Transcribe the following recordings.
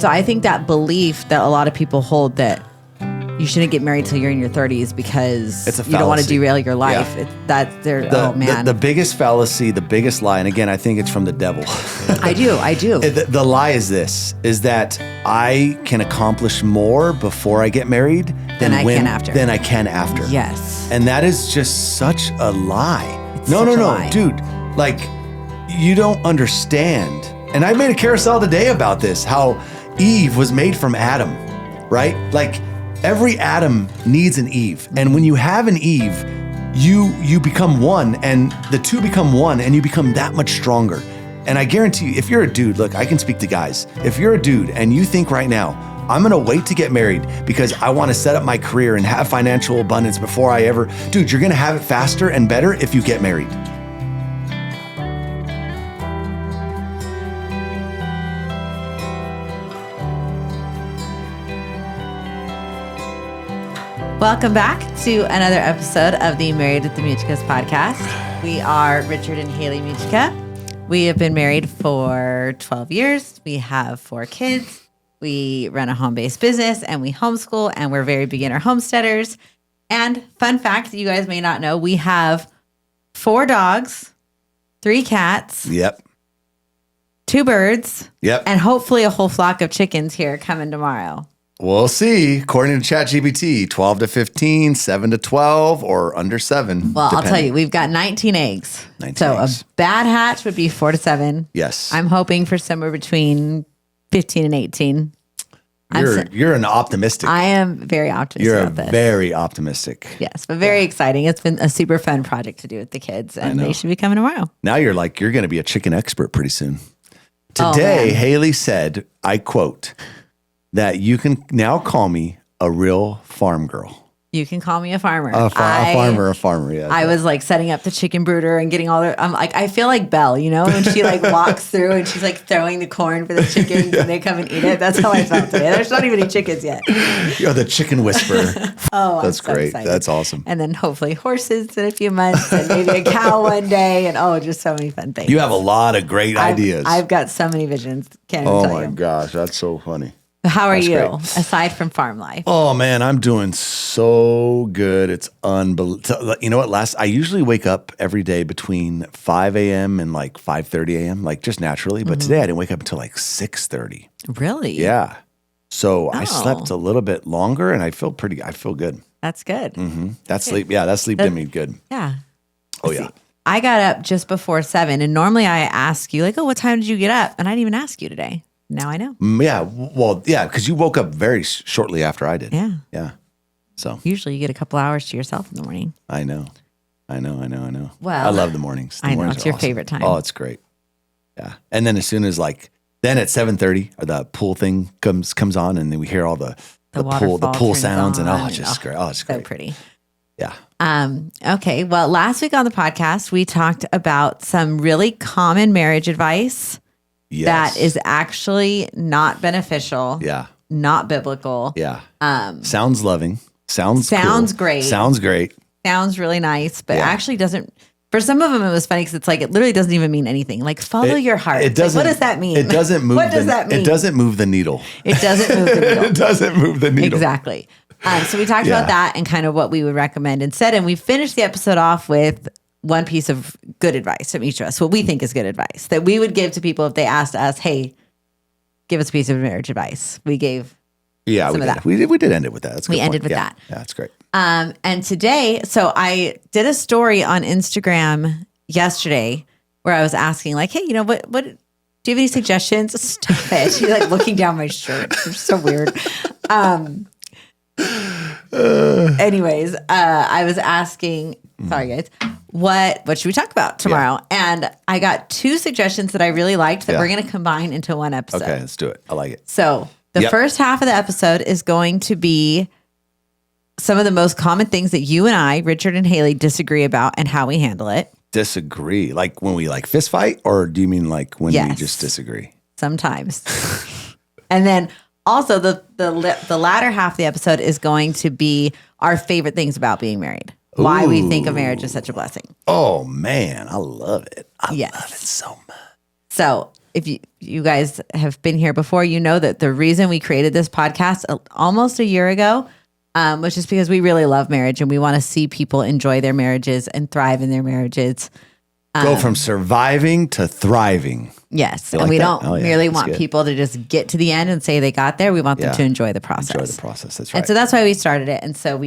so I think that belief that a lot of people hold that you shouldn't get married till you're in your 30s because you don't want to derail your life. Yeah. The biggest fallacy, the biggest lie, and again, I think it's from the devil. I do. The lie is this, is that I can accomplish more before I get married than I can after. Yes. And that is just such a lie. It's No, such a lie. dude. Like, you don't understand. And I made a carousel today about this, how Eve was made from Adam, right? Like, every Adam needs an Eve. And when you have an Eve, you become one, and the two become one, and you become that much stronger. And I guarantee you, if you're a dude, look, I can speak to guys. If you're a dude and you think right now, I'm gonna wait to get married because I wanna set up my career and have financial abundance before I ever, dude, you're gonna have it faster and better if you get married. Welcome back to another episode of the Married with the Mugicas podcast. We are Richard and Hailey Mugica. We have been married for 12 years. We have 4 kids. We run a home-based business and we homeschool, and we're very beginner homesteaders. And fun fact that you guys may not know, we have 4 dogs, 3 cats. Yep. 2 birds. Yep. And hopefully a whole flock of chickens here coming tomorrow. We'll see. According to ChatGPT, 12 to 15, 7 to 12, or under 7. Well, depending. I'll tell you, we've got 19 eggs. 19 eggs. A bad hatch would be 4 to 7. Yes. I'm hoping for somewhere between 15 and 18. You're an optimistic. I am very optimistic about this. You're very optimistic. Yes, but very exciting. It's been a super fun project to do with the kids, and they should be coming tomorrow. Now you're going to be a chicken expert pretty soon. Today, Hailey said, I quote, that you can now call me a real farm girl. You can call me a farmer. A farmer. Yeah. I was like setting up the chicken brooder and getting all the. I'm like, I feel like Belle, you know, when she like walks through and she's like throwing the corn for the chickens and they come and eat it. That's how I felt today. There's not even any chickens yet. You're the chicken whisperer. That's so great. Excited. That's awesome. And then hopefully horses in a few months and maybe a cow one day, and just so many fun things. You have a lot of great ideas. I've got so many visions. Can't even tell you. Oh my gosh, that's so funny. How are you, aside from farm life? Oh, man, I'm doing so good. It's unbelievable. You know what? I usually wake up every day between 5 a.m. and like 5:30 a.m., like just naturally. But today I didn't wake up until like 6:30. Really? Yeah. So I slept a little bit longer, and I feel good. That's good. Mm-hmm. That sleep did me good. Yeah. Oh, yeah. I got up just before 7, and normally I ask you, like, what time did you get up? And I didn't even ask you today. Now I know. Yeah. Well, yeah, because you woke up very shortly after I did. Yeah. Yeah. So usually you get a couple hours to yourself in the morning. I know. Well, I love the mornings. I know. It's your favorite time. Oh, it's great. Yeah. And then as soon as then at 7:30, the pool thing comes on, and then we hear all the pool sounds, and it's just great. Oh, it's great. So pretty. Yeah. Okay. Well, last week on the podcast, we talked about some really common marriage advice. Yes. That is actually not beneficial. Yeah. Not biblical. Yeah. Sounds loving. Sounds cool. Great. Sounds great. Sounds really nice, but actually doesn't. For some of them, it was funny because it's like it literally doesn't even mean anything. Like follow your heart. It doesn't. Like, what does that mean? It doesn't move. What does that mean? It doesn't move the needle. It doesn't move the needle. It doesn't move the needle. Exactly. So we talked about that and kind of what we would recommend instead, and we finished the episode off with one piece of good advice from each of us, what we think is good advice that we would give to people if they asked us, hey, give us a piece of marriage advice. We gave some of that. We did end it with that. That's a good point. Ended with that. Yeah, that's great. And today, so I did a story on Instagram yesterday where I was asking like, hey, you know, what do you have any suggestions? Stop it. She's like looking down my shirt. It's so weird. Anyways, I was asking, sorry guys, what should we talk about tomorrow? Yeah. And I got 2 suggestions that I really liked that we're going to combine into one episode. Okay, let's do it. I like it. So the first half of the episode is going to be some of the most common things that you and I, Richard and Hailey, disagree about and how we handle it. Disagree? Like when we fist fight, or do you mean like when we just disagree? Sometimes. And then also the latter half of the episode is going to be our favorite things about being married. Why we think of marriage as such a blessing. Oh man, I love it. I love it so much. So if you guys have been here before, you know that the reason we created this podcast almost a year ago was just because we really love marriage and we want to see people enjoy their marriages and thrive in their marriages. Go from surviving to thriving. Yes. You And like we that? don't Oh, yeah. merely That's want good. people to just get to the end and say they got there. We want them Yeah. to enjoy the process. Enjoy the process. That's right. And so that's why we started it. And so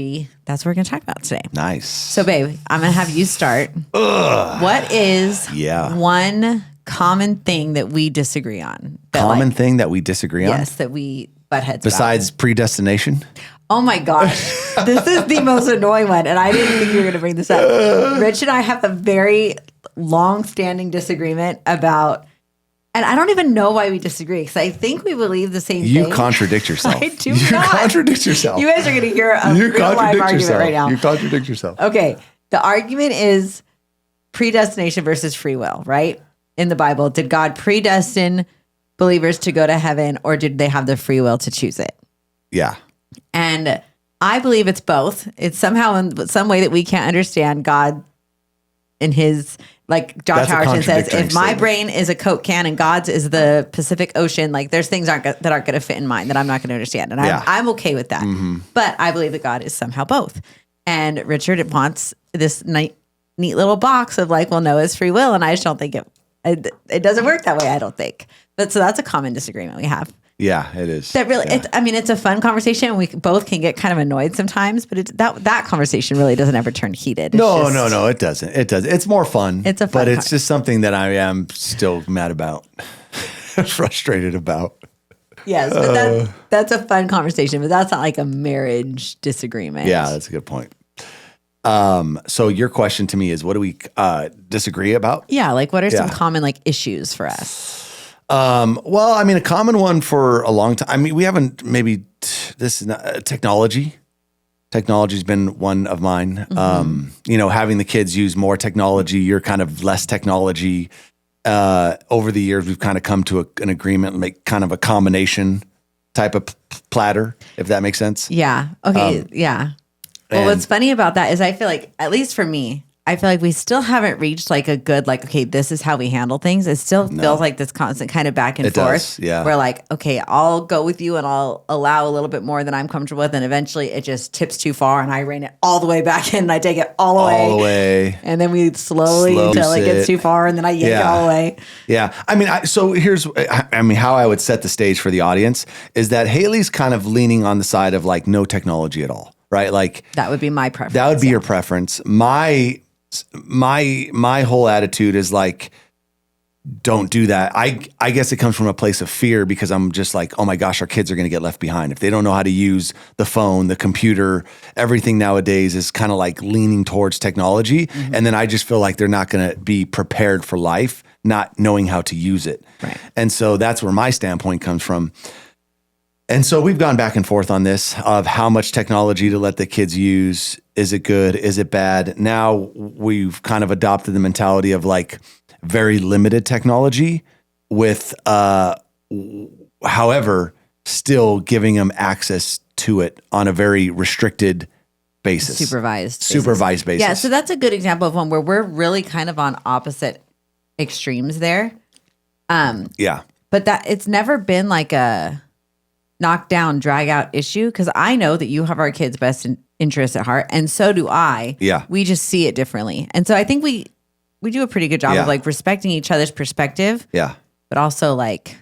that's what we're going to talk about today. Nice. So, babe, I'm going to have you start. What is one common thing that we disagree on? Common thing that we disagree on? Yes, that we butt heads Besides predestination? Oh my gosh. This is the most annoying one. And I didn't think you were going to bring this up. Rich and I have a very long-standing disagreement about, and I don't even know why we disagree because I think we believe the same thing. You contradict yourself. I do You not. contradict yourself. You guys are going to hear a real live argument right now. You contradict yourself. Okay. The argument is predestination versus free will, right? In the Bible, did God predestine believers to go to heaven or did they have the free will to choose it? Yeah. And I believe it's both. It's somehow in some way that we can't understand God in his, like Josh That's a Howerton says, contradictory if my statement. brain is a Coke can and God's is the Pacific Ocean, like there's things that aren't going to fit in mine that I'm not going to understand. And Yeah. I'm okay with that. But I believe that God is somehow both. And Richard wants this neat little box of like, well, no, it's free will. And I just don't think it doesn't work that way, I don't think. But so that's a common disagreement we have. Yeah, it is. That really, Yeah. it's a fun conversation. We both can get kind of annoyed sometimes, but that conversation really doesn't ever turn heated. It's No, just- no, it doesn't. It does. It's more fun. It's a fun but it's just something that I am still mad about, frustrated about. Yes, but that's a fun conversation, but that's not like a marriage disagreement. Yeah, that's a good point. So your question to me is, what do we disagree about? Yeah, like what are some Yeah. common like issues for us? Well, I mean, a common one for a long time. I mean, we haven't this is not technology. Technology's been one of mine. Having the kids use more technology, you're kind of less technology. Over the years, we've kind of come to an agreement, make kind of a combination type of platter, if that makes sense. Yeah. Okay. Yeah. Well, and- what's funny about that is I feel like, at least for me, I feel like we still haven't reached like a good, like, okay, this is how we handle things. It still feels like this constant kind of back and It forth. does, yeah. We're like, okay, I'll go with you and I'll allow a little bit more than I'm comfortable with. And eventually it just tips too far and I rein it all the way back in and I take it all All the way. And then we slowly until it gets too far and then I yank it all the way. Yeah. I mean, so here's, how I would set the stage for the audience is that Hailey's kind of leaning on the side of like no technology at all, right? Like That would be my preference. that would be your preference. My whole attitude is like, don't do that. I guess it comes from a place of fear because I'm just like, oh my gosh, our kids are going to get left behind. If they don't know how to use the phone, the computer, everything nowadays is kind of like leaning towards technology. And then I just feel like they're not going to be prepared for life, not knowing how to use it. Right. And so that's where my standpoint comes from. And so we've gone back and forth on this of how much technology to let the kids use. Is it good? Is it bad? Now we've kind of adopted the mentality of like very limited technology with, however, still giving them access to it on a very restricted basis. Supervised basis. Yeah, so that's a good example of one where we're really kind of on opposite extremes there. Yeah. But that it's never been like a knock down, drag out issue because I know that you have our kids' best interests at heart, and so do I. Yeah. We just see it differently, and so I think we do a pretty good job Yeah. of like respecting each other's perspective, Yeah. but also like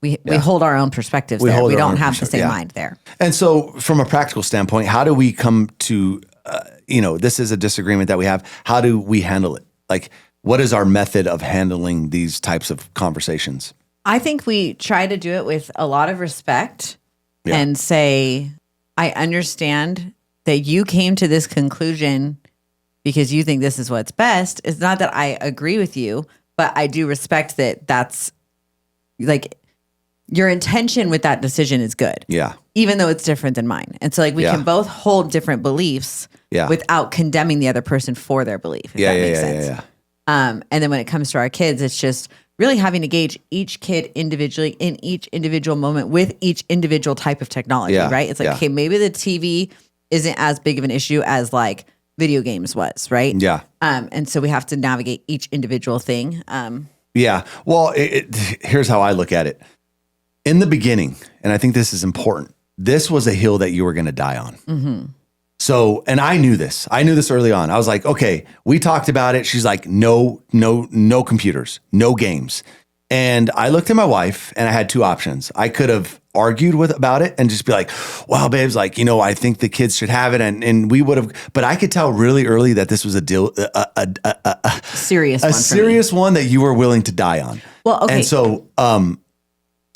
we hold our own perspectives there. hold We our don't own have the perspective, same yeah. mind there. And so from a practical standpoint, how do we come to, this is a disagreement that we have. How do we handle it? Like, what is our method of handling these types of conversations? I think we try to do it with a lot of respect Yeah. and say, I understand that you came to this conclusion because you think this is what's best. It's not that I agree with you, but I do respect that that's like your intention with that decision is good, Yeah. even though it's different than mine. And so like we Yeah. can both hold different beliefs Yeah. without condemning the other person for their belief, if that makes sense. Yeah. And then when it comes to our kids, it's just really having to gauge each kid individually in each individual moment with each individual type of technology, Yeah, right? It's like, yeah. okay, maybe the TV isn't as big of an issue as like video games was, right? Yeah. And so we have to navigate each individual thing. Yeah. Well, here's how I look at it. In the beginning, and I think this is important, this was a hill that you were going to die on. Mm-hmm. So, and I knew this. I knew this early on. I was like, okay, we talked about it. She's like, no computers, no games. And I looked at my wife and I had two options. I could have argued about it and just be like, wow, babes, like, I think the kids should have it. And we would have, but I could tell really early that this was a deal, serious one that you were willing to die on. Well, okay. And so I'm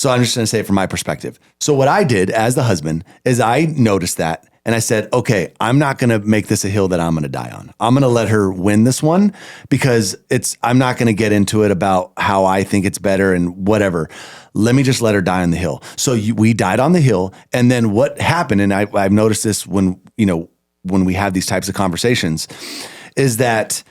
just going to say it from my perspective. So what I did as the husband is I noticed that. And I said, okay, I'm not going to make this a hill that I'm going to die on. I'm going to let her win this one because I'm not going to get into it about how I think it's better and whatever. Let me just let her die on the hill. So we died on the hill. And then what happened, and I've noticed this when we have these types of conversations, is that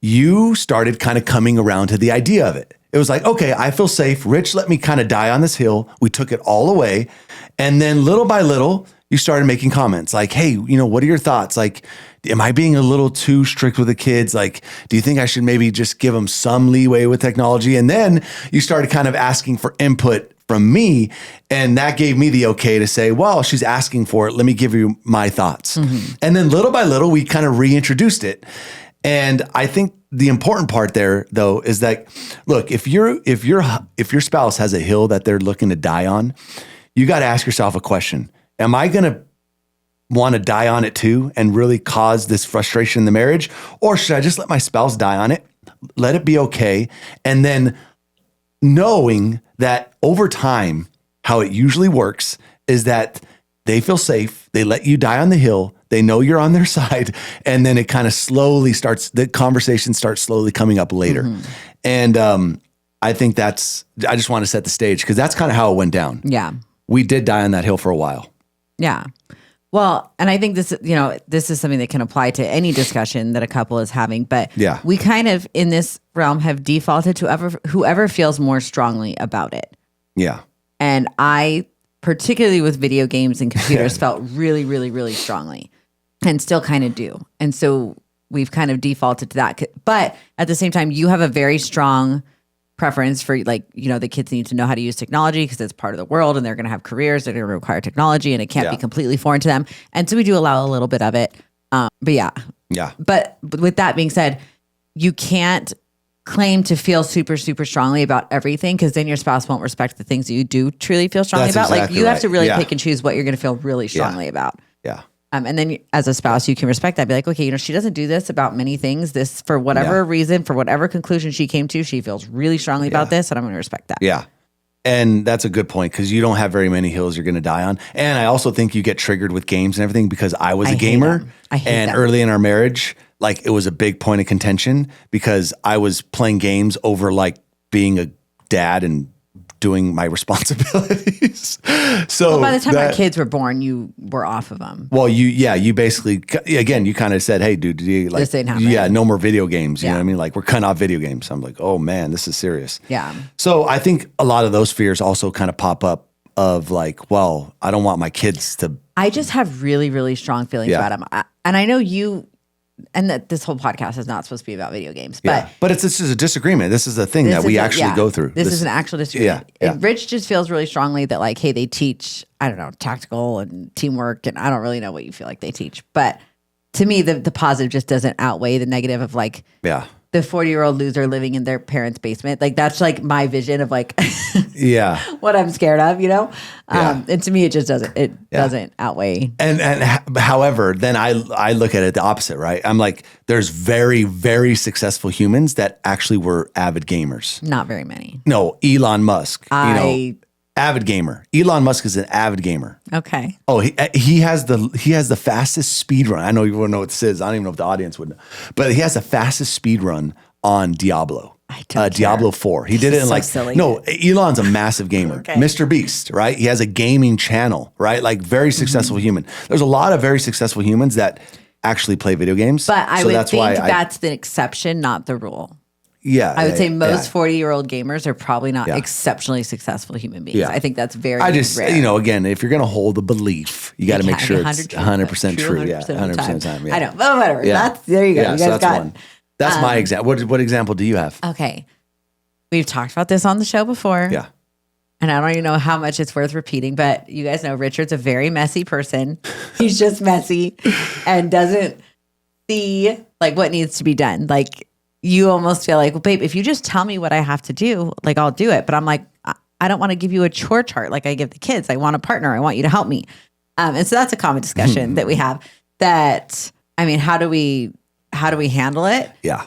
you started kind of coming around to the idea of it. It was like, okay, I feel safe. Rich let me kind of die on this hill. We took it all away. And then little by little, you started making comments like, hey, what are your thoughts? Like, am I being a little too strict with the kids? Like, do you think I should maybe just give them some leeway with technology? And then you started kind of asking for input from me. And that gave me the okay to say, well, she's asking for it. Let me give you my thoughts. Mm-hmm. And then little by little, we kind of reintroduced it. And I think the important part there, though, is that, look, if your spouse has a hill that they're looking to die on, you got to ask yourself a question. Am I going to want to die on it too and really cause this frustration in the marriage? Or should I just let my spouse die on it, let it be okay? And then knowing that over time, how it usually works is that they feel safe. They let you die on the hill. They know you're on their side. And then it kind of the conversation starts slowly coming up later. Mm-hmm. And I think I just want to set the stage because that's kind of how it went down. Yeah. We did die on that hill for a while. Yeah. Well, and I think this is something that can apply to any discussion that a couple is having, but we kind of in this realm have defaulted to whoever feels more strongly about it. Yeah. And I, particularly with video games and computers, felt really, really, really strongly and still kind of do. And so we've kind of defaulted to that. But at the same time, you have a very strong preference for the kids need to know how to use technology because it's part of the world and they're going to have careers that are going to require technology and it can't be completely foreign to them. And so we do allow a little bit of it. But yeah. But with that being said, you can't claim to feel super, super strongly about everything because then your spouse won't respect the things that you do truly feel strongly about. Exactly you have to really pick and choose what you're going to feel really strongly about. Yeah. And then as a spouse, you can respect that. Be like, okay, she doesn't do this about many things. This, for whatever reason, for whatever conclusion she came to, she feels really strongly about this, and I'm going to respect that. Yeah. And that's a good point because you don't have very many hills you're going to die on. And I also think you get triggered with games and everything because I was a gamer. And early in our marriage, it was a big point of contention because I was playing games over being a dad and doing my responsibilities. So by the time our kids were born, you were off of them. Well, you basically, again, you kind of said, hey, dude, this ain't happening. Yeah, no more video games. You know what I mean? We're cutting off video games. I'm like, oh man, this is serious. Yeah. So I think a lot of those fears also kind of pop up of well, I don't want my kids to. I just have really, really strong feelings about them. And I know you, and that this whole podcast is not supposed to be about video games, but this is a disagreement. This is a thing that we actually go through. This is an actual disagreement. Yeah. Rich just feels really strongly that hey, they teach, I don't know, tactical and teamwork, and I don't really know what you feel like they teach, but to me, the positive just doesn't outweigh the negative of the 40-year-old loser living in their parents' basement. That's my vision of what I'm scared of, and to me, it just doesn't outweigh. And however, then I look at it the opposite, right? I'm like, there's very, very successful humans that actually were avid gamers. Not very many. No, Elon Musk, avid gamer. Elon Musk is an avid gamer. Okay. Oh, he has the fastest speed run. I know you wouldn't know what this is. I don't even know if the audience would know. But he has the fastest speed run on Diablo. Diablo 4. He did it in silly. No, Elon's a massive gamer. Okay. Mr. Beast, right? He has a gaming channel, right? Very successful human. There's a lot of very successful humans that actually play video games. But I would think that's the exception, not the rule. Yeah. I would say most 40-year-old gamers are probably not exceptionally successful human beings. Yeah. I think that's very rare. Again, if you're going to hold a belief, you got to make sure it's 100% true. 100% of the time. Yeah. I know. But whatever. Yeah. There you go. Yeah, you guys got one. That's my example. What example do you have? Okay. we've talked about this on the show before. Yeah. And I don't even know how much it's worth repeating, but you guys know Richard's a very messy person. He's just messy and doesn't see like what needs to be done. Like you almost feel like, well, babe, if you just tell me what I have to do, like I'll do it. But I'm like, I don't want to give you a chore chart like I give the kids. I want a partner. I want you to help me. And so that's a common discussion that we have. That, I mean, how do we handle it? Yeah.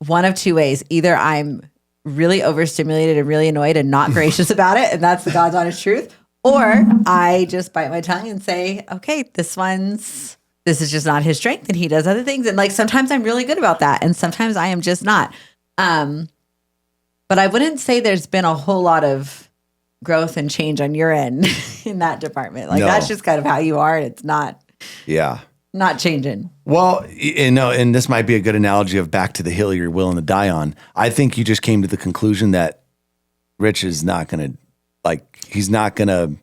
One of two ways. Either I'm really overstimulated and really annoyed and not gracious about it, and that's the God's honest truth. Or I just bite my tongue and say, okay, this is just not his strength and he does other things. And like sometimes I'm really good about that and sometimes I am just not. But I wouldn't say there's been a whole lot of growth and change on your end in that department. Like that's just kind of how you are and it's not changing. Well, and this might be a good analogy of back to the hill you're willing to die on. I think you just came to the conclusion that Rich is not going to, he's not going to,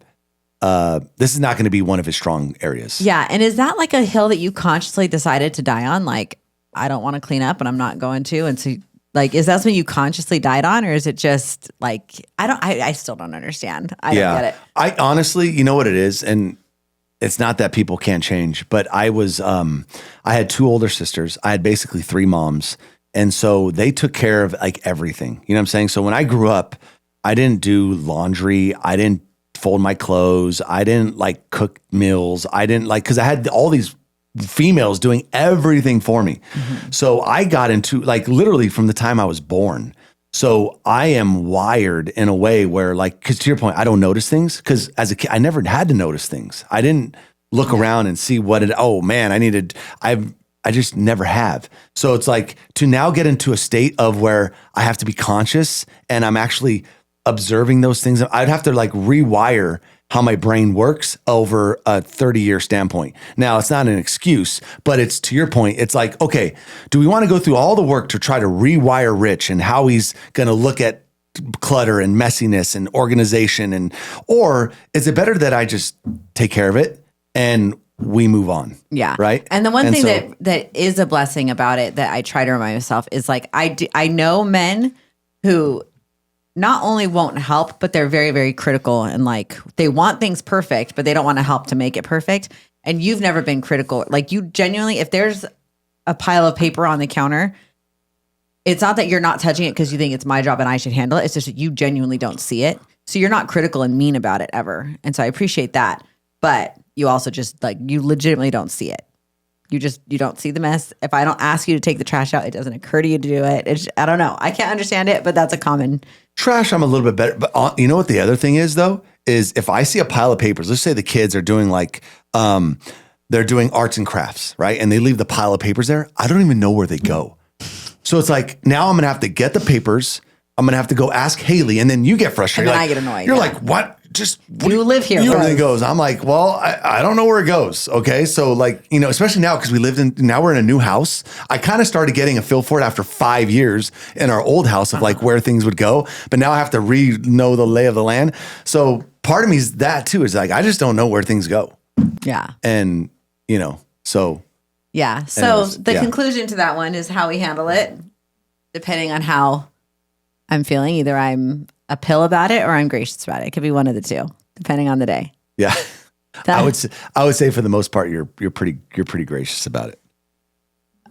this is not going to be one of his strong areas. Yeah. And is that like a hill that you consciously decided to die on? Like, I don't want to clean up and I'm not going to. And so like, is that something you consciously died on, or is it just like, I still don't understand. I don't get it. I honestly, you know what it is? And it's not that people can't change, but I had two older sisters. I had basically three moms. And so they took care of like everything, you know what I'm saying? So when I grew up, I didn't do laundry. I didn't fold my clothes. I didn't like cook meals. I didn't cause I had all these females doing everything for me. Mm-hmm. So I got into like literally from the time I was born. So I am wired in a way where cause to your point, I don't notice things. Cause as a kid, I never had to notice things. I didn't look around and see I just never have. So it's like to now get into a state of where I have to be conscious and I'm actually observing those things. I'd have to rewire how my brain works over a 30-year standpoint. Now, it's not an excuse, but it's to your point. It's like, okay, do we want to go through all the work to try to rewire Rich and how he's going to look at clutter and messiness and organization, or is it better that I just take care of it and we move on? Yeah. Right. And the one thing that is a blessing about it that I try to remind myself is I know men who not only won't help, but they're very, very critical and they want things perfect, but they don't want to help to make it perfect. And you've never been critical. You genuinely, if there's a pile of paper on the counter, it's not that you're not touching it because you think it's my job and I should handle it. It's just that you genuinely don't see it. So you're not critical and mean about it ever. And so I appreciate that. But you also just you legitimately don't see it. You don't see the mess. If I don't ask you to take the trash out, it doesn't occur to you to do it. I don't know. I can't understand it, but that's a common. Trash, I'm a little bit better. But you know what the other thing is though, is if I see a pile of papers, let's say the kids are doing they're doing arts and crafts, right? And they leave the pile of papers there. I don't even know where they go. So it's now I'm going to have to get the papers. I'm going to have to go ask Hailey. And then you get frustrated. And then I get annoyed. You're like, what? You live here. You know where it goes. I'm like, well, I don't know where it goes. Okay. So especially now, because now we're in a new house. I kind of started getting a feel for it after 5 years in our old house of where things would go. But now I have to know the lay of the land. So part of me is that too. Is I just don't know where things go. Yeah. And, so. Yeah. So the conclusion to that one is how we handle it, depending on how I'm feeling. Either I'm a pill about it or I'm gracious about it. It could be one of the two, depending on the day. Yeah. I would say for the most part, you're pretty gracious about it.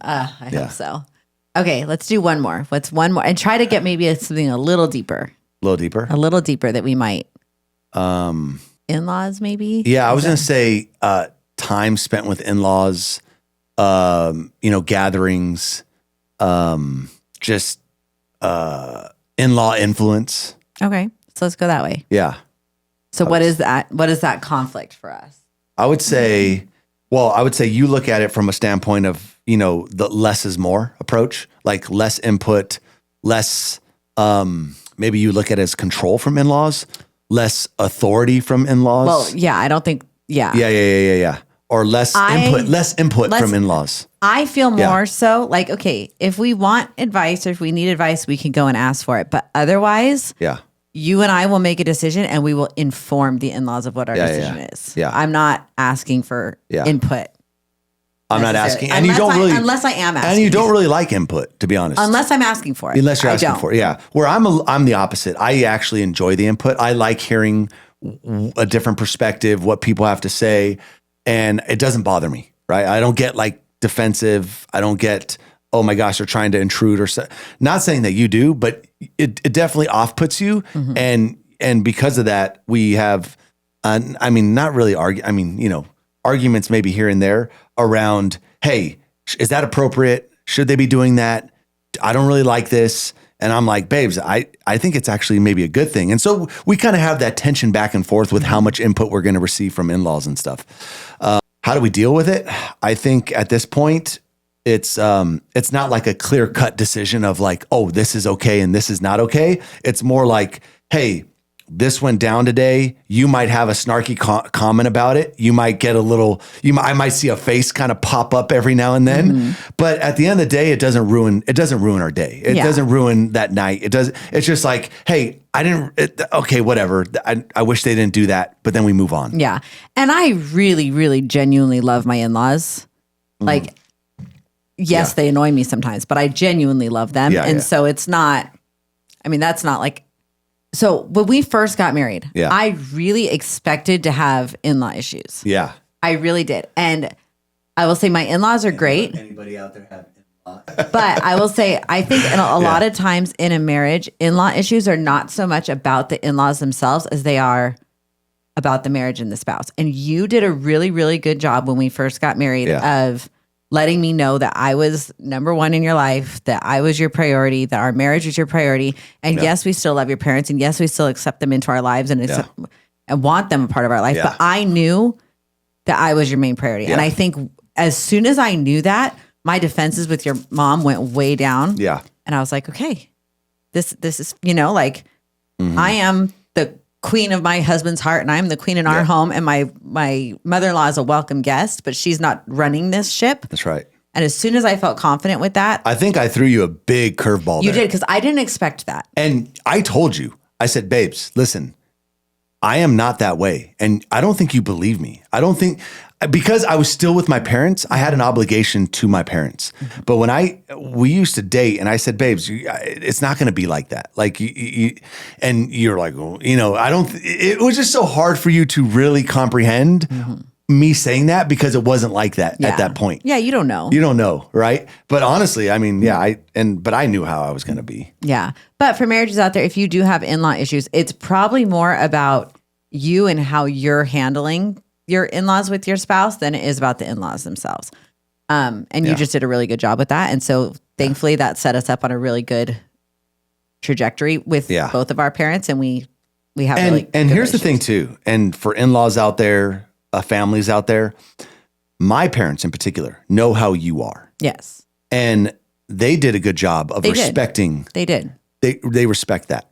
I hope so. Okay. Let's do one more. What's one more? And try to get maybe something a little deeper. A little deeper? A little deeper that we might. In-laws maybe? Yeah. I was going to say time spent with in-laws, gatherings, just in-law influence. Okay. So let's go that way. Yeah. So what is that? What is that conflict for us? I would say you look at it from a standpoint of, the less is more approach, less input, less, maybe you look at it as control from in-laws, less authority from in-laws. Well, yeah, I don't think, yeah. Yeah. Or less input from in-laws. I feel more so okay, if we want advice or if we need advice, we can go and ask for it. But otherwise, you and I will make a decision and we will inform the in-laws of what our decision is. Yeah. I'm not asking for input. I'm not asking. And unless you don't really, unless I am asking. and you don't really like input, to be honest. Unless I'm asking for it. Unless you're asking for it. Yeah. Where I'm the opposite. I actually enjoy the input. I like hearing a different perspective, what people have to say. And it doesn't bother me, right? I don't get like defensive. I don't get, oh my gosh, they're trying to intrude or so. Not saying that you do, but it definitely off puts you. And because of that, we have, I mean, not really argue. I mean, you know, arguments maybe here and there around, hey, is that appropriate? Should they be doing that? I don't really like this. And I'm like, babes, I think it's actually maybe a good thing. And so we kind of have that tension back and forth with how much input we're going to receive from in-laws and stuff. How do we deal with it? I think at this point, it's not like a clear cut decision of like, oh, this is okay and this is not okay. It's more like, hey, this went down today. You might have a snarky comment about it. You might get a little, I might see a face kind of pop up every now and then, but at the end of the day, it doesn't ruin our day. It doesn't ruin that night. It's just like, hey, okay, whatever. I wish they didn't do that, but then we move on. Yeah. And I really, really genuinely love my in-laws. Like, yes, they annoy me sometimes, but I genuinely love them. So it's not, I mean, that's not like, so when we first got married, I really expected to have in-law issues. Yeah. I really did. And I will say my in-laws are great. Anybody out there have in-laws? But I will say, I think a lot of times in a marriage, in-law issues are not so much about the in-laws themselves as they are about the marriage and the spouse. And you did a really, really good job when we first got married of letting me know that I was number one in your life, that I was your priority, that our marriage was your priority. And yes, we still love your parents. And yes, we still accept them into our lives and want them a part of our life. But I knew that I was your main priority. And I think as soon as I knew that, my defenses with your mom went way down. Yeah. And I was like, okay, this is, you know, like I am the queen of my husband's heart and I'm the queen in our home, and my mother-in-law is a welcome guest, but she's not running this ship. That's right. And as soon as I felt confident with that, I think I threw you a big curveball. You did, because I didn't expect that. And I told you, I said, babes, listen, I am not that way. And I don't think you believe me. I don't think, because I was still with my parents, I had an obligation to my parents. But when we used to date, and I said, babes, it's not going to be like that. Like and you're like, well, you know, it was just so hard for you to really comprehend me saying that, because it wasn't like that at that point. Yeah. You don't know. You don't know. Right. But honestly, I mean, but I knew how I was going to be. Yeah. But for marriages out there, if you do have in-law issues, it's probably more about you and how you're handling your in-laws with your spouse than it is about the in-laws themselves. And you just did a really good job with that. And so thankfully that set us up on a really good trajectory with both of our parents. And we have and here's the thing too. And for in-laws out there, families out there, my parents in particular know how you are. Yes. And they did a good job of respecting. They did. They respect that.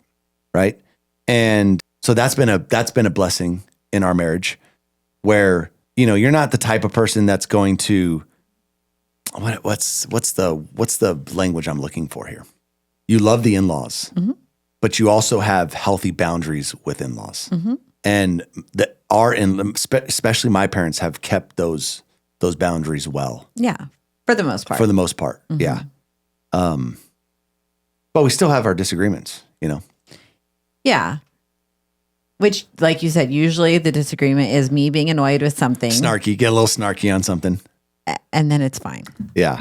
Right. And so that's been a blessing in our marriage, where, you know, you're not the type of person that's going to, what's the language I'm looking for here? You love the in-laws, but you also have healthy boundaries with in-laws. And especially my parents have kept those boundaries well. Yeah. For the most part. For the most part. Yeah. But we still have our disagreements, you know? Yeah. Which, like you said, usually the disagreement is me being annoyed with something. Snarky, get a little snarky on something. And then it's fine. Yeah.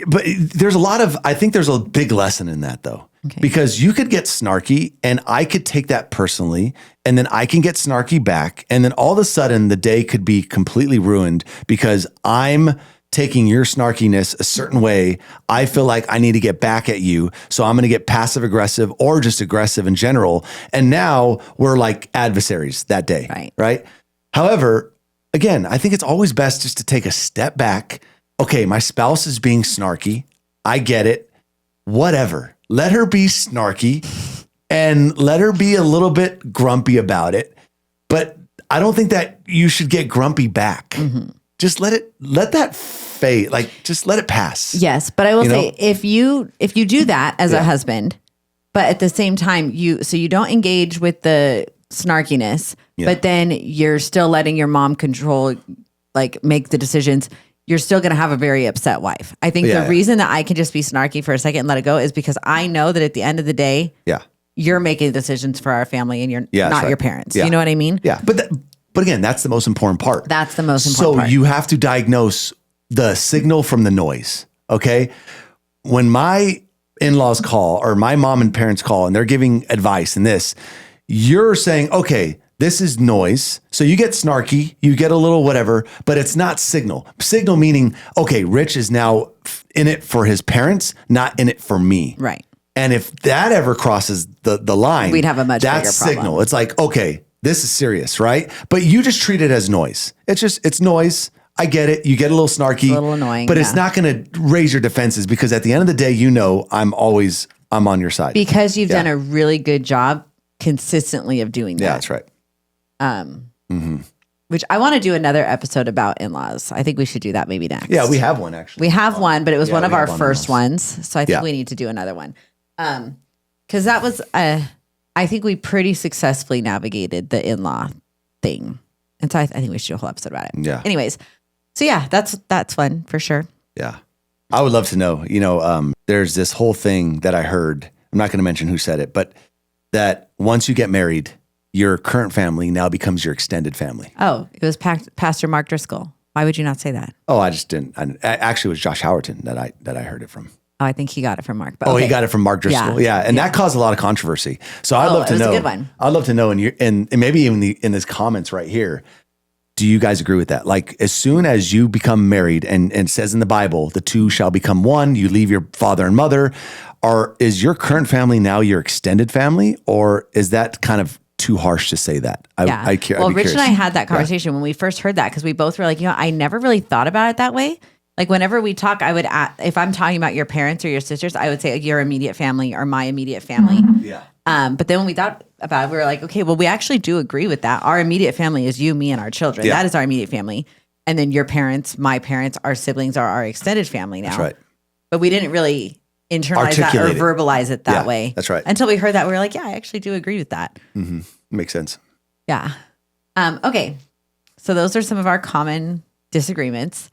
But I think there's a big lesson in that though. Okay. Because you could get snarky and I could take that personally, and then I can get snarky back. And then all of a sudden the day could be completely ruined because I'm taking your snarkiness a certain way. I feel like I need to get back at you. So I'm going to get passive aggressive or just aggressive in general. And now we're like adversaries that day. Right. However, again, I think it's always best just to take a step back. Okay, my spouse is being snarky. I get it. Whatever. Let her be snarky and let her be a little bit grumpy about it. But I don't think that you should get grumpy back. Just let that fade. Like, just let it pass. Yes. But I will say, if you do that as a husband, but at the same time, you don't engage with the snarkiness, but then you're still letting your mom control, like make the decisions. you're still going to have a very upset wife. I think the reason that I can just be snarky for a second and let it go is because I know that at the end of the day, you're making decisions for our family and you're not your parents. You know what I mean? Yeah. But again, that's the most important part. That's the most important part. So you have to diagnose the signal from the noise. Okay. When my in-laws call or my mom and parents call and they're giving advice in this, you're saying, okay, this is noise. So you get snarky, you get a little whatever, but it's not signal. Signal meaning, okay, Rich is now in it for his parents, not in it for me. Right. And if that ever crosses the line, we'd have a much bigger problem. That's signal. It's like, okay, this is serious, right? But you just treat it as noise. It's noise. I get it. You get a little snarky, a little annoying, but it's not going to raise your defenses because at the end of the day, I'm on your side. Because you've done a really good job consistently of doing that. Yeah, that's right. Which I want to do another episode about in-laws. I think we should do that maybe next. Yeah, we have one actually. We have one, but it was one of our first ones. So I think we need to do another one. Because that was, I think we pretty successfully navigated the in-law thing. And so I think we should do a whole episode about it. Yeah. Anyways. So yeah, that's fun for sure. Yeah. I would love to know, there's this whole thing that I heard. I'm not going to mention who said it, but that once you get married, your current family now becomes your extended family. Oh, it was Pastor Mark Driscoll. Why would you not say that? Oh, I just didn't. Actually, it was Josh Howerton that I heard it from. Oh, I think he got it from Mark. But he got it from Mark Driscoll. Yeah. And that caused a lot of controversy. So I'd love to know. It was a good one. I'd love to know, and maybe even in his comments right here, do you guys agree with that? Like as soon as you become married and it says in the Bible, the two shall become one, you leave your father and mother, is your current family now your extended family? Or is that kind of too harsh to say that? Well, Rich and I had that conversation when we first heard that because we both were like, I never really thought about it that way. Like whenever we talk, I would if I'm talking about your parents or your sisters, I would say your immediate family or my immediate family. Yeah. But then when we thought about it, we were like, okay, well, we actually do agree with that. Our immediate family is you, me, and our children. Yeah. That is our immediate family. And then your parents, my parents, our siblings are our extended family now. That's right. But we didn't really internalize that or verbalize it that way. That's right. Until we heard that, we were like, yeah, I actually do agree with that. Mm-hmm. Makes sense. Yeah. Okay. So those are some of our common disagreements.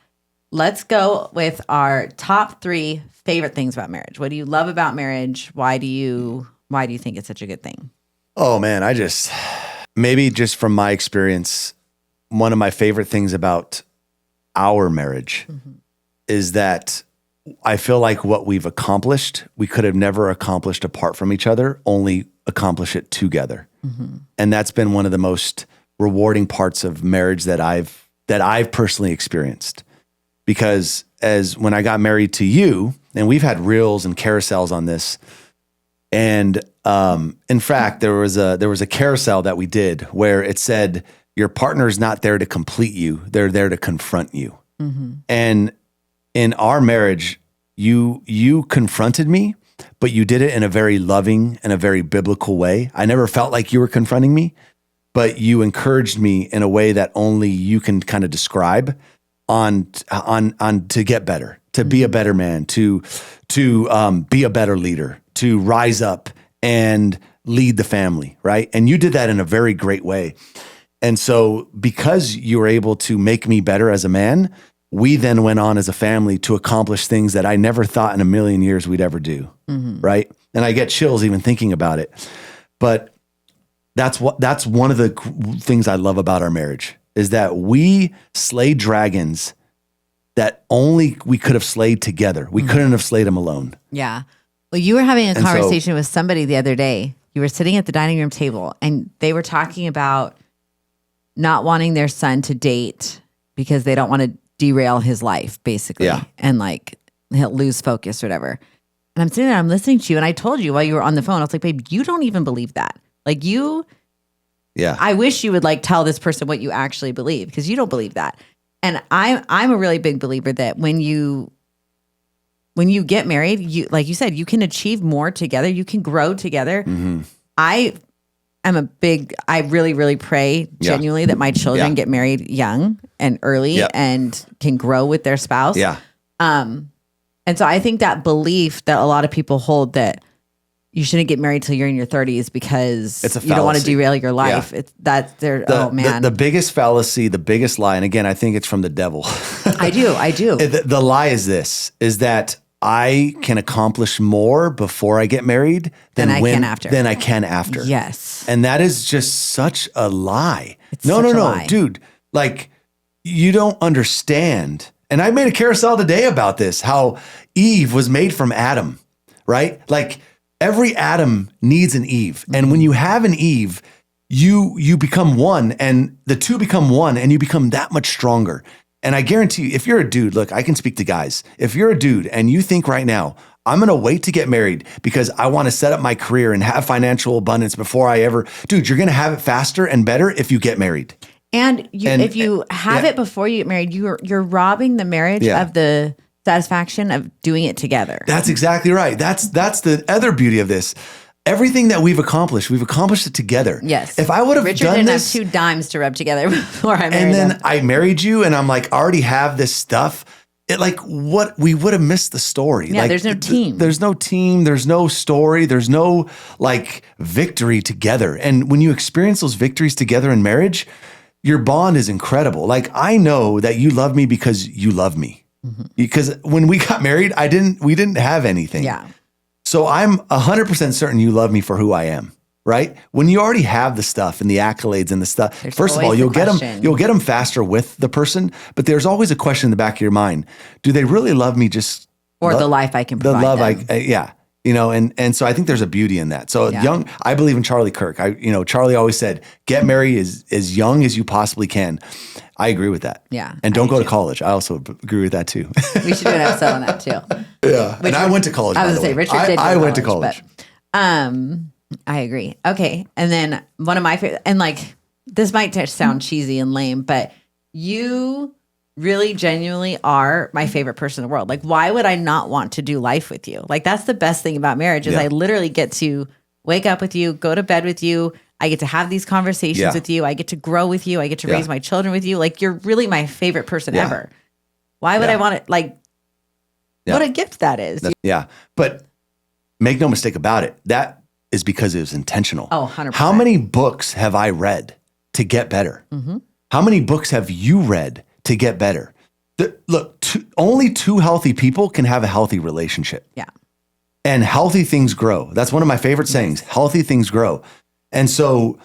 Let's go with our top 3 favorite things about marriage. What do you love about marriage? Why do you think it's such a good thing? Oh man, maybe just from my experience, one of my favorite things about our marriage is that I feel like what we've accomplished, we could have never accomplished apart from each other, only accomplish it together. And that's been one of the most rewarding parts of marriage that I've personally experienced. Because as when I got married to you, and we've had reels and carousels on this, and in fact, there was a carousel that we did where it said, your partner's not there to complete you, they're there to confront you. And in our marriage, you confronted me, but you did it in a very loving and a very biblical way. I never felt like you were confronting me, but you encouraged me in a way that only you can kind of describe on to get better, to be a better man, to be a better leader, to rise up and lead the family, right? And you did that in a very great way. And so because you were able to make me better as a man, we then went on as a family to accomplish things that I never thought in a million years we'd ever do, right? And I get chills even thinking about it. But that's one of the things I love about our marriage is that we slayed dragons that only we could have slayed together. We couldn't have slayed them alone. Yeah. Well, you were having a conversation with somebody the other day. You were sitting at the dining room table and they were talking about not wanting their son to date because they don't want to derail his life, basically. Yeah. And like he'll lose focus or whatever. And I'm sitting there, I'm listening to you. And I told you while you were on the phone, I was like, babe, you don't even believe that. Like I wish you would like tell this person what you actually believe because you don't believe that. And I'm a really big believer that when you get married, you, like you said, you can achieve more together. You can grow together. I really, really pray genuinely that my children get married young and early and can grow with their spouse. Yeah. And so I think that belief that a lot of people hold that you shouldn't get married till you're in your 30s because It's a you don't want to fallacy. derail your life. Yeah. It's that's there. Oh man, The biggest fallacy, the biggest lie, and again, I think it's from the devil. I do. The lie is this, is that I can accomplish more before I get married than I can after. Than I can after. Yes. And that is just such a lie. No, lie. dude. Like, you don't understand. And I made a carousel today about this, how Eve was made from Adam, right? Like, every Adam needs an Eve. And when you have an Eve, you become one, and the two become one, and you become that much stronger. And I guarantee you, if you're a dude, look, I can speak to guys. If you're a dude and you think right now, I'm going to wait to get married because I want to set up my career and have financial abundance before I ever, dude, you're going to have it faster and better if you get married. And if you have it before you get married, you're robbing the marriage of the satisfaction of doing it together. That's exactly right. That's the other beauty of this. Everything that we've accomplished it together. Yes. If I would have Richard done didn't this, have 2 dimes to rub together before I married and then him. I married you, and I'm like, already have this stuff. It like what we would have missed the story. Yeah, like, there's no team. There's no team. There's no story. There's no like victory together. And when you experience those victories together in marriage, your bond is incredible. Like, I know that you love me because you love me. Mm-hmm. Because when we got married, we didn't have anything. Yeah. So I'm 100% certain you love me for who I am, right? When you already have the stuff and the accolades and the stuff, There's first of all, always you'll the get them. question. You'll get them faster with the person, but there's always a question in the back of your mind: do they really love me? Just Or the life I can provide. the love them. yeah. You know, and so I think there's a beauty in that. So I believe in Charlie Kirk. Charlie always said, get married as young as you possibly can. I agree with that. Yeah, And don't go to college. I also agree with that too. We should do an episode on that too. Yeah. And I went to college. I was by going to the say, way. Richard did. I went to college. But, I agree. Okay. And then one of my favorite, and like, this might sound cheesy and lame, but you really genuinely are my favorite person in the world. Like, why would I not want to do life with you? Like, that's the best thing about marriage is I literally get to wake up with you, go to bed with you. I get to have these conversations with you. I get to grow with you. I get to raise my children with you. Like, you're really my favorite person ever. Why would I want it? Like, what a gift that is. But make no mistake about it. That is because it was intentional. Oh, 100%. How many books have I read to get better? Mm-hmm. How many books have you read to get better? Only 2 healthy people can have a healthy relationship. Yeah. And healthy things grow. That's one of my favorite sayings. Healthy things grow. And so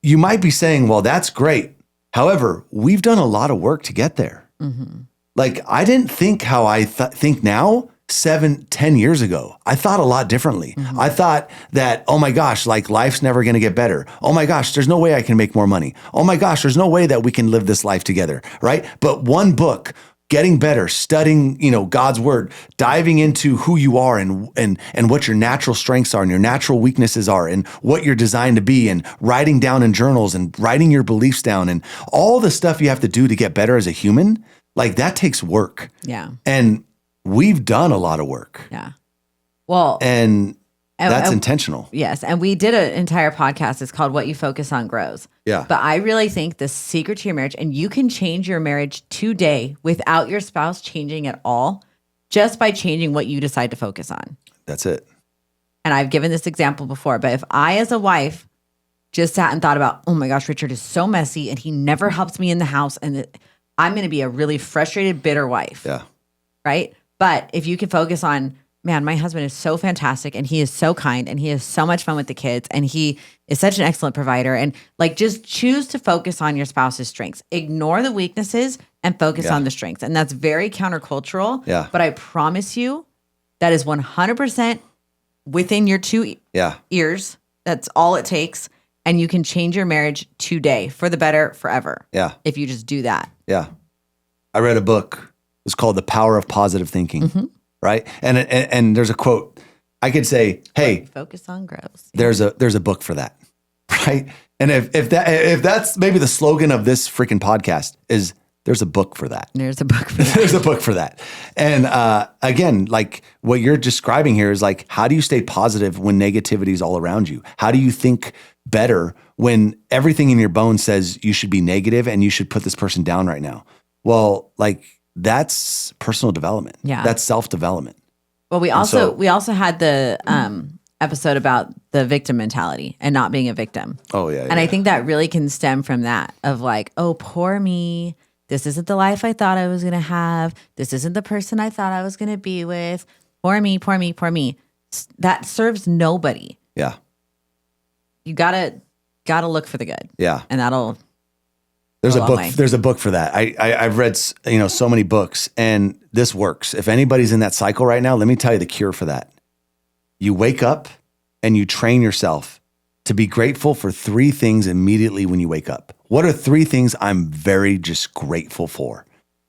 you might be saying, well, that's great. However, we've done a lot of work to get there. Mm-hmm. Like, I didn't think how I think now 7-10 years ago. I thought a lot differently. Mm-hmm. I thought that, oh my gosh, like life's never going to get better. Oh my gosh, there's no way I can make more money. Oh my gosh, there's no way that we can live this life together, right? But one book, getting better, studying, God's word, diving into who you are and what your natural strengths are and your natural weaknesses are and what you're designed to be, and writing down in journals and writing your beliefs down and all the stuff you have to do to get better as a human, like that takes work. Yeah. And we've done a lot of work. Yeah. Well, and that's intentional. Yes. And we did an entire podcast. It's called What You Focus On Grows. Yeah. But I really think the secret to your marriage, and you can change your marriage today without your spouse changing at all, just by changing what you decide to focus on. That's it. And I've given this example before, but if I, as a wife, just sat and thought about, oh my gosh, Richard is so messy and he never helps me in the house, and I'm going to be a really frustrated, bitter wife. Yeah. Right? But if you can focus on, man, my husband is so fantastic and he is so kind and he has so much fun with the kids and he is such an excellent provider, and like, just choose to focus on your spouse's strengths. Ignore the weaknesses and focus on the strengths. And that's very countercultural. Yeah. But I promise you that is 100% within your 2 ears. That's all it takes. And you can change your marriage today for the better forever. Yeah. If you just do that. Yeah. I read a book. It's called The Power of Positive Thinking. Mm-hmm. Right. And there's a quote. I could say, hey, focus on grows. There's a book for that. Right. And if that's maybe the slogan of this freaking podcast is, there's a book for that. There's a book for that. There's a book for that. And again, like what you're describing here is like, how do you stay positive when negativity is all around you? How do you think better when everything in your bones says you should be negative and you should put this person down right now? Well, like, that's personal development. Yeah. That's self-development. Well, we also had the episode about the victim mentality and not being a victim. Oh, yeah. And I think that really can stem from that of like, oh, poor me. This isn't the life I thought I was going to have. This isn't the person I thought I was going to be with. Poor me, poor me, poor me. That serves nobody. Yeah. You gotta look for the good. Yeah. And that'll There's go a a book. long way. There's a book for that. I've read so many books, and this works. If anybody's in that cycle right now, let me tell you the cure for that. You wake up and you train yourself to be grateful for 3 things immediately when you wake up. What are 3 things I'm very just grateful for?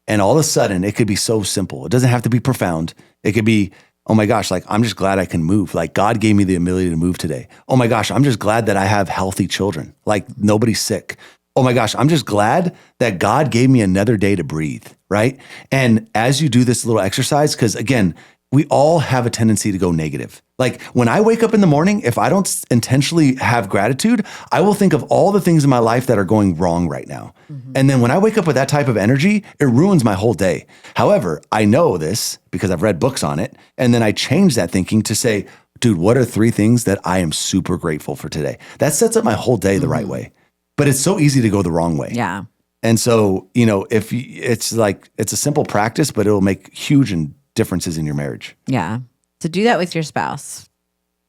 And all of a sudden, it could be so simple. It doesn't have to be profound. It could be, oh my gosh, like I'm just glad I can move. Like God gave me the ability to move today. Oh my gosh, I'm just glad that I have healthy children. Like nobody's sick. Oh my gosh, I'm just glad that God gave me another day to breathe, right? And as you do this little exercise, because again, we all have a tendency to go negative. Like when I wake up in the morning, if I don't intentionally have gratitude, I will think of all the things in my life that are going wrong right now. Mm-hmm. And then when I wake up with that type of energy, it ruins my whole day. However, I know this because I've read books on it. And then I change that thinking to say, dude, what are 3 things that I am super grateful for today? That sets up my whole day the right way. But it's so easy to go the wrong way. Yeah. And so, if it's a simple practice, but it'll make huge differences in your marriage. Yeah. So do that with your spouse.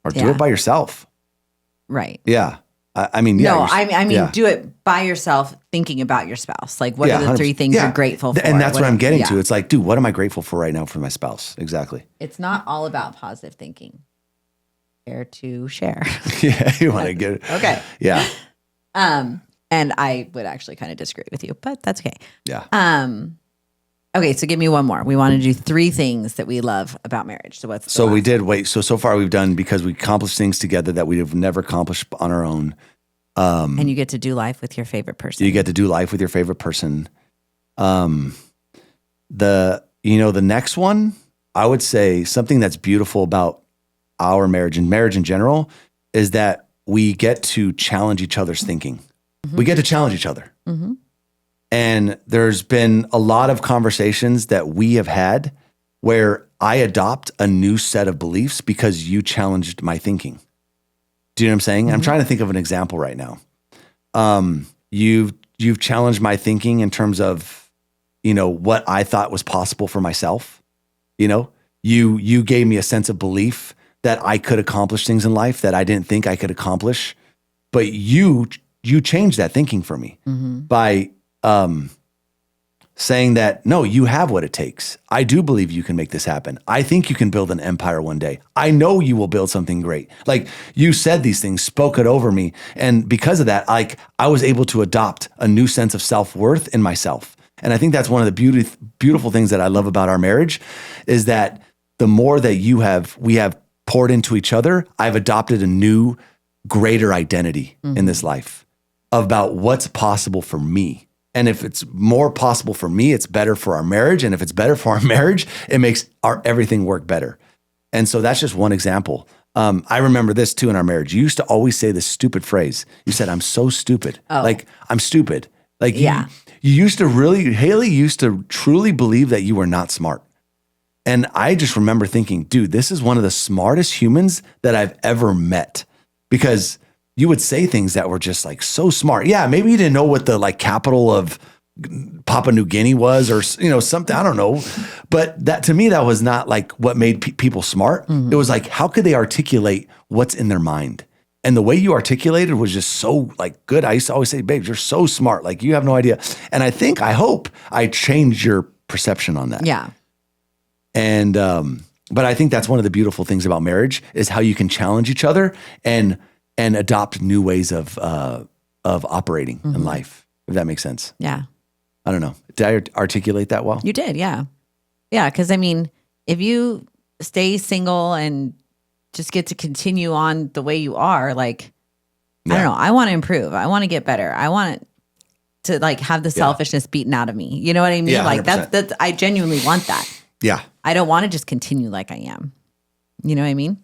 Or do it by yourself. Right. Yeah. I mean, yeah. No, I mean, do it by yourself thinking about your spouse. Like, what are the 3 things you're grateful for? And that's what I'm getting to. It's like, dude, what am I grateful for right now for my spouse? Exactly. It's not all about positive thinking. Care to share. Yeah, you want to get it. Okay. Yeah. And I would actually kind of disagree with you, but that's okay. Yeah. Okay, so give me one more. We want to do 3 things that we love about marriage. So what's we did wait. So far we've done, because we accomplished things together that we have never accomplished on our own. And you get to do life with your favorite person. You get to do life with your favorite person. The next one, I would say something that's beautiful about our marriage and marriage in general is that we get to challenge each other's thinking. Mm-hmm. We get to challenge each other. Mm-hmm. And there's been a lot of conversations that we have had where I adopt a new set of beliefs because you challenged my thinking. Do you know what I'm saying? Mm-hmm. I'm trying to think of an example right now. You've challenged my thinking in terms of, what I thought was possible for myself. You gave me a sense of belief that I could accomplish things in life that I didn't think I could accomplish. But you changed that thinking for me by saying that, no, you have what it takes. I do believe you can make this happen. I think you can build an empire one day. I know you will build something great. Like you said these things, spoke it over me. And because of that, I was able to adopt a new sense of self-worth in myself. And I think that's one of the beautiful things that I love about our marriage is that the more that we have poured into each other, I've adopted a new, greater identity in this life about what's possible for me. And if it's more possible for me, it's better for our marriage. And if it's better for our marriage, it makes our everything work better. And so that's just one example. I remember this too in our marriage. You used to always say this stupid phrase. You said, I'm so stupid. Oh. Like, I'm stupid. Like, yeah. You used to Hailey used to truly believe that you were not smart. And I just remember thinking, dude, this is one of the smartest humans that I've ever met, because you would say things that were just like so smart. Yeah, maybe you didn't know what the capital of Papua New Guinea was, or something. I don't know, but that to me, that was not like what made people smart. Mm-hmm. It was like, how could they articulate what's in their mind? And the way you articulated was just so good. I used to always say, babe, you're so smart. Like you have no idea. And I hope I changed your perception on that. Yeah. And but I think that's one of the beautiful things about marriage is how you can challenge each other and adopt new ways of operating in life, if that makes sense. Yeah. I don't know. Did I articulate that well? You did, yeah. Yeah, because if you stay single and just get to continue on the way you are, I don't know, I want to improve. I want to get better. I want to have the selfishness beaten out of me. You know what I mean? Yeah, that's I genuinely want that. Yeah. I don't want to just continue like I am. You know what I mean?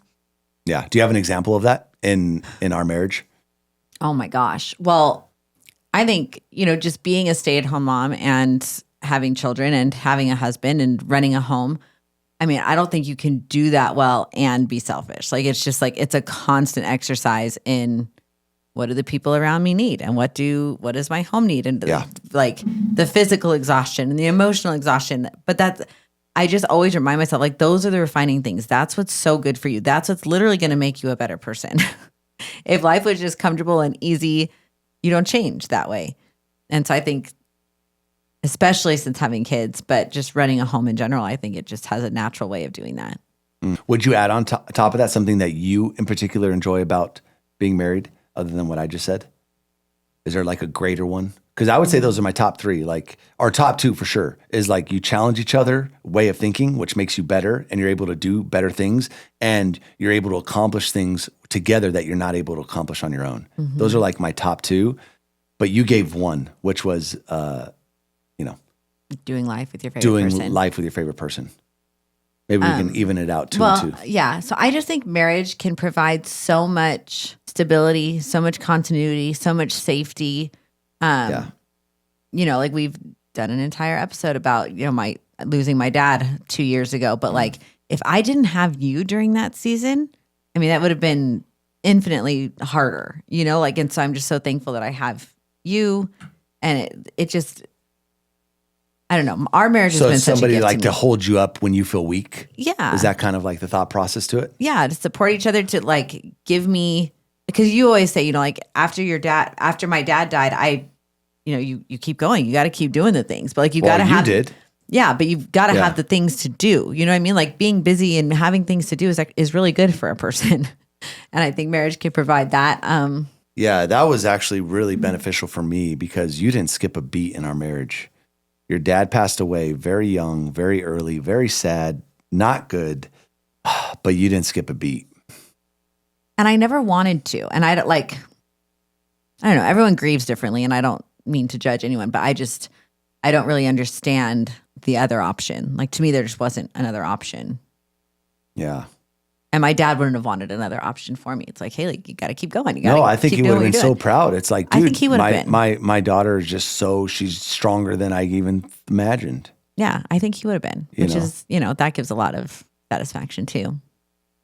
Yeah. Do you have an example of that in our marriage? Oh my gosh. Well, I think, just being a stay-at-home mom and having children and having a husband and running a home, I mean, I don't think you can do that well and be selfish. Like, it's just like, it's a constant exercise in what do the people around me need and what does my home need? And like the physical exhaustion and the emotional exhaustion. But I just always remind myself, like, those are the refining things. That's what's so good for you. That's what's literally going to make you a better person. If life was just comfortable and easy, you don't change that way. And so I think, especially since having kids, but just running a home in general, I think it just has a natural way of doing that. Would you add on top of that something that you in particular enjoy about being married other than what I just said? Is there like a greater one? Because I would say those are my top three, like, or top two for sure, is like you challenge each other way of thinking, which makes you better and you're able to do better things and you're able to accomplish things together that you're not able to accomplish on your own. Mm-hmm. Those are like my top two, but you gave one, which was, doing life with your favorite person. Doing life with your favorite person. Maybe we can even it out two and two. Yeah. So I just think marriage can provide so much stability, so much continuity, so much safety. Like we've done an entire episode about, my losing my dad 2 years ago. But like, if I didn't have you during that season, I mean, that would have been infinitely harder, and so I'm just so thankful that I have you, and it just, I don't know. Our marriage has been such a gift somebody to hold you up when you feel weak. Yeah. Is that kind of like the thought process to it? Yeah. To support each other, to like give me, because you always say, after my dad died, you keep going. You got to keep doing the things, but like you got to have. You did. Yeah, but you've got to have the things to do. You know what I mean? Like being busy and having things to do is really good for a person, and I think marriage can provide that. Yeah, that was actually really beneficial for me because you didn't skip a beat in our marriage. Your dad passed away very young, very early, very sad, not good, but you didn't skip a beat. And I never wanted to. And I don't know, everyone grieves differently, and I don't mean to judge anyone, but I don't really understand the other option. Like, to me, there just wasn't another option. Yeah. And my dad wouldn't have wanted another option for me. It's like, Hailey, you got to keep going. I think he would have been so proud. It's like, dude, I think he would have been. My daughter is just she's stronger than I even imagined. Yeah, I think he would have been, which is, that gives a lot of satisfaction too.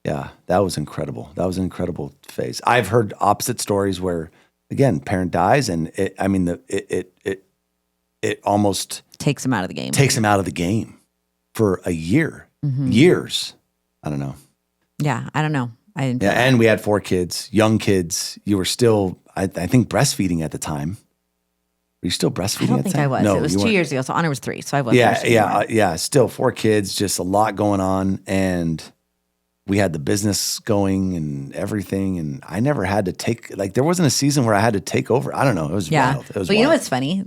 Yeah, that was incredible. That was an incredible phase. I've heard opposite stories where, again, parent dies and it almost takes him out of the game. Takes him out of the game for a year, years. I don't know. Yeah, I don't know. I didn't. Yeah, and we had 4 kids, young kids. You were still, I think, breastfeeding at the time. Were you still breastfeeding? I don't think I was. No, it was 2 years ago. So Honor was 3. So I wasn't. Yeah. Still 4 kids, just a lot going on, and we had the business going and everything. And I never had to take, there wasn't a season where I had to take over. I don't know. It was wild. It was but wild. You know what's funny?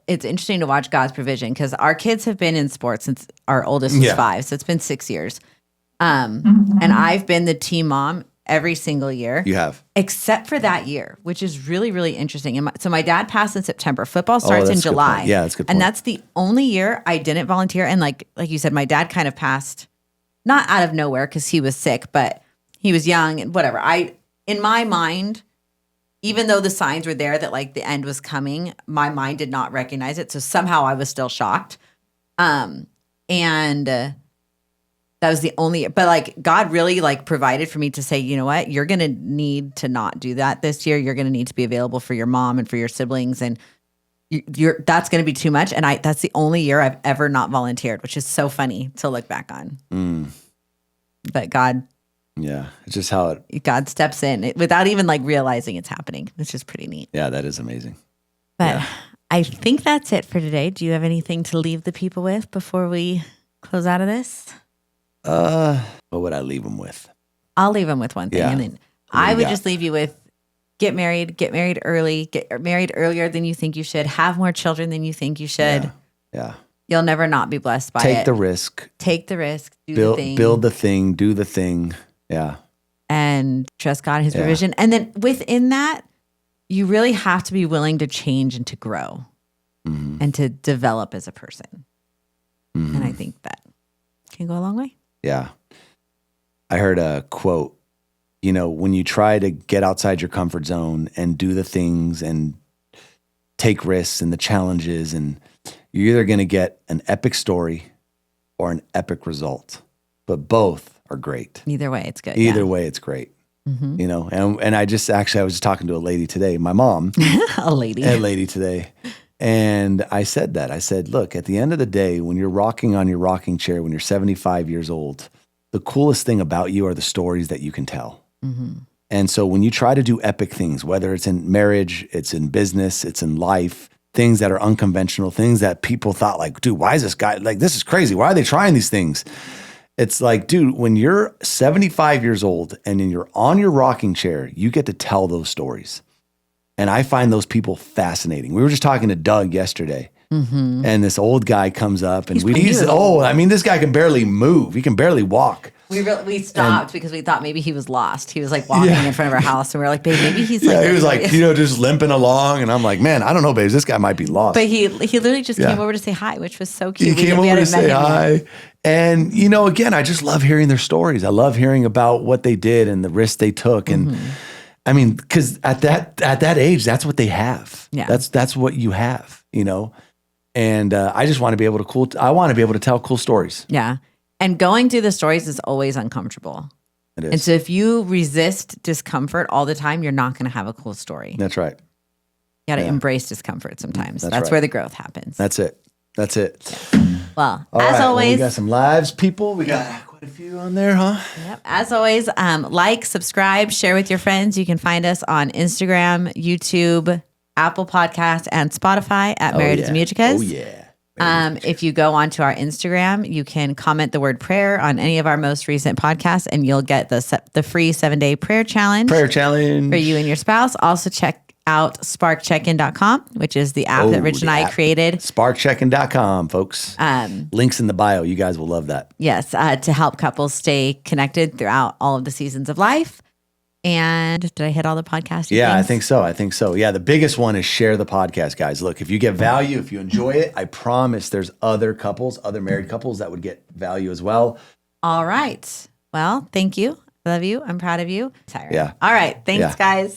It's interesting to watch God's provision because our kids have been in sports since our oldest was 5. So it's been 6 years. And I've been the team mom every single year. You have. Except for that year, which is really, really interesting. And so my dad passed in September. Football starts in July. Yeah, that's a good point. And that's the only year I didn't volunteer. And like you said, my dad kind of passed, not out of nowhere because he was sick, but he was young and whatever. In my mind, even though the signs were there that like the end was coming, my mind did not recognize it. So somehow I was still shocked. That was the only, but like God really like provided for me to say, you know what, you're going to need to not do that this year. You're going to need to be available for your mom and for your siblings. And that's going to be too much. And that's the only year I've ever not volunteered, which is so funny to look back on. But God. Yeah. It's just how God steps in without even like realizing it's happening. It's just pretty neat. Yeah, that is amazing. But I think that's it for today. Do you have anything to leave the people with before we close out of this? What would I leave them with? I'll leave them with one thing. And then I would just leave you with get married early, get married earlier than you think you should, have more children than you think you should. Yeah. You'll never not be blessed by it. Take the risk. Do the thing. Build the thing, do the thing. Yeah. And trust God, his provision. And then within that, you really have to be willing to change and to grow and to develop as a person. And I think that can go a long way. Yeah. I heard a quote, when you try to get outside your comfort zone and do the things and take risks and the challenges, and you're either going to get an epic story or an epic result, but both are great. Either way, it's good. Either way, it's great. You know, and I was just talking to a lady today, my mom, a lady today. And I said that. I said, look, at the end of the day, when you're rocking on your rocking chair, when you're 75 years old, the coolest thing about you are the stories that you can tell. And so when you try to do epic things, whether it's in marriage, it's in business, it's in life, things that are unconventional, things that people thought like, dude, why is this guy, like, this is crazy. Why are they trying these things? It's like, dude, when you're 75 years old and then you're on your rocking chair, you get to tell those stories. And I find those people fascinating. We were just talking to Doug yesterday, and this old guy comes up, and he's old. I mean, this guy can barely move. He can barely walk. We stopped because we thought maybe he was lost. He was like walking in front of our house, and we were like, babe, maybe he's like. Yeah, he was like, just limping along, and I'm like, man, I don't know, babe. This guy might be lost. But he literally just came over to say hi, which was so cute. He came over to say hi. And, again, I just love hearing their stories. I love hearing about what they did and the risks they took. And I mean, because at that age, that's what they have. Yeah. That's what you have, And I just want to be able to tell cool stories. Yeah. And going through the stories is always uncomfortable. It is. And so if you resist discomfort all the time, you're not going to have a cool story. That's right. You got to embrace discomfort sometimes. That's right. where the growth happens. That's it. Well, all as right. always. We got some lives, people. We got quite a few on there, huh? Yep. As always, like, subscribe, share with your friends. You can find us on Instagram, YouTube, Apple Podcasts, and Spotify at Married at the Mugicas. Oh, yeah. If you go onto our Instagram, you can comment the word prayer on any of our most recent podcasts, and you'll get the free 7-day prayer challenge. For you and your spouse. Also check out sparkcheckin.com, which is the app that Rich and I created. Sparkcheckin.com, folks. Links in the bio. You guys will love that. Yes, to help couples stay connected throughout all of the seasons of life. And did I hit all the podcast? Yeah, things? I think so. Yeah, the biggest one is share the podcast, guys. Look, if you get value, if you enjoy it, I promise there's other married couples that would get value as well. All right. Well, thank you. Love you. I'm proud of you. Tired. Yeah. All right. Thanks, guys.